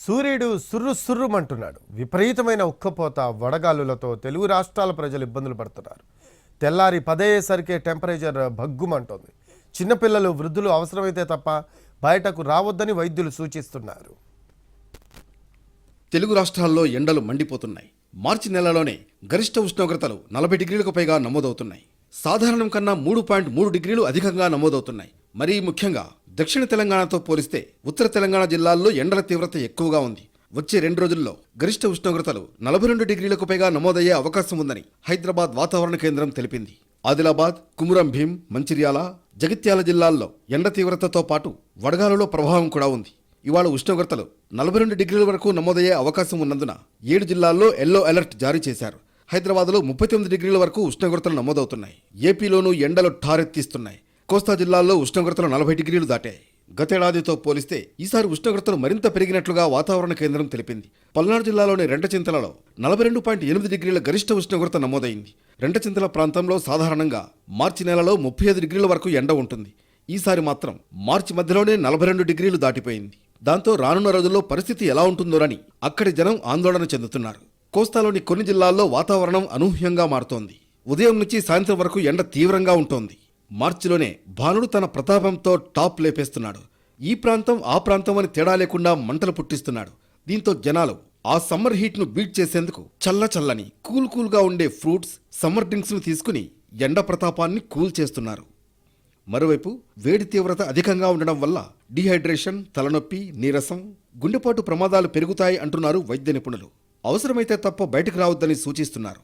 సూర్యుడు సుర్రుమంటున్నాడు. విపరీతమైన ఉక్కపోత వడగాలులతో తెలుగు రాష్ట్రాల ప్రజలు ఇబ్బందులు పడుతున్నారు. తెల్లారి 10 అయ్యేసరికి టెంపరేచర్ భగ్గుమంటోంది. చిన్నపిల్లలు, వృద్ధులు అవసరమైతే తప్ప బయటకు రావద్దని వైద్యులు సూచిస్తున్నారు. తెలుగు రాష్ట్రాల్లో ఎండలు మండిపోతున్నాయి. మార్చి నెలలోనే గరిష్ట ఉష్ణోగ్రతలు 40 డిగ్రీలకు పైగా నమోదవుతున్నాయి. సాధారణం కన్నా 3.3 డిగ్రీలు అధికంగా నమోదవుతున్నాయి. మరీ ముఖ్యంగా దక్షిణ తెలంగాణతో పోలిస్తే ఉత్తర తెలంగాణ జిల్లాల్లో ఎండల తీవ్రత ఎక్కువగా ఉంది. వచ్చే 2 రోజుల్లో గరిష్ట ఉష్ణోగ్రతలు 42 డిగ్రీలకు పైగా నమోదయ్యే అవకాశం ఉందని హైదరాబాద్ వాతావరణ కేంద్రం తెలిపింది. ఆదిలాబాద్, కుమురం భీం, మంచిర్యాల, జగిత్యాల జిల్లాల్లో ఎండ తీవ్రతతో పాటు వడగాలులో ప్రభావం కూడా ఉంది. ఇవాళ ఉష్ణోగ్రతలు 42 డిగ్రీల వరకు నమోదయ్యే అవకాశం ఉన్నందున 7 జిల్లాల్లో ఎల్లో అలర్ట్ జారీ చేశారు. హైదరాబాద్లో 39 డిగ్రీల వరకు ఉష్ణోగ్రతలు నమోదవుతున్నాయి. ఏపీలోనూ ఎండలు ఠారెత్తిస్తున్నాయి. కోస్తా జిల్లాల్లో ఉష్ణోగ్రతలు 40 డిగ్రీలు దాటాయి. గతేడాదితో పోలిస్తే ఈసారి ఉష్ణోగ్రతలు మరింత పెరిగినట్లుగా వాతావరణ కేంద్రం తెలిపింది. పల్నాడు జిల్లాలోని రెంటచింతలలో 42.8 డిగ్రీల గరిష్ట ఉష్ణోగ్రత నమోదైంది. రెంటచింతల ప్రాంతంలో సాధారణంగా మార్చి నెలలో 35 డిగ్రీల వరకు ఎండ ఉంటుంది. ఈసారి మాత్రం మార్చి మధ్యలోనే 42 డిగ్రీలు దాటిపోయింది. దాంతో రానున్న రోజుల్లో పరిస్థితి ఎలా ఉంటుందోనని అక్కడి జనం ఆందోళన చెందుతున్నారు. కోస్తాలోని కొన్ని జిల్లాల్లో వాతావరణం అనూహ్యంగా మారుతోంది. ఉదయం నుంచి సాయంత్రం వరకు ఎండ తీవ్రంగా ఉంటోంది. మార్చిలోనే భానుడు తన ప్రతాపంతో టాప్ లేపేస్తున్నాడు. ఈ ప్రాంతం ఆ ప్రాంతం అని తేడా లేకుండా మంటలు పుట్టిస్తున్నాడు. దీంతో జనాలు ఆ సమ్మర్ హీట్ను బీట్ చేసేందుకు చల్లని కూల్గా ఉండే ఫ్రూట్స్, సమ్మర్ డ్రింక్స్ను తీసుకుని ఎండ ప్రతాపాన్ని కూల్ చేస్తున్నారు. మరోవైపు వేడి తీవ్రత అధికంగా ఉండడం వల్ల డీహైడ్రేషన్, తలనొప్పి, నీరసం, గుండెపోటు ప్రమాదాలు పెరుగుతాయి అంటున్నారు వైద్య నిపుణులు. అవసరమైతే తప్ప బయటకు రావద్దని సూచిస్తున్నారు.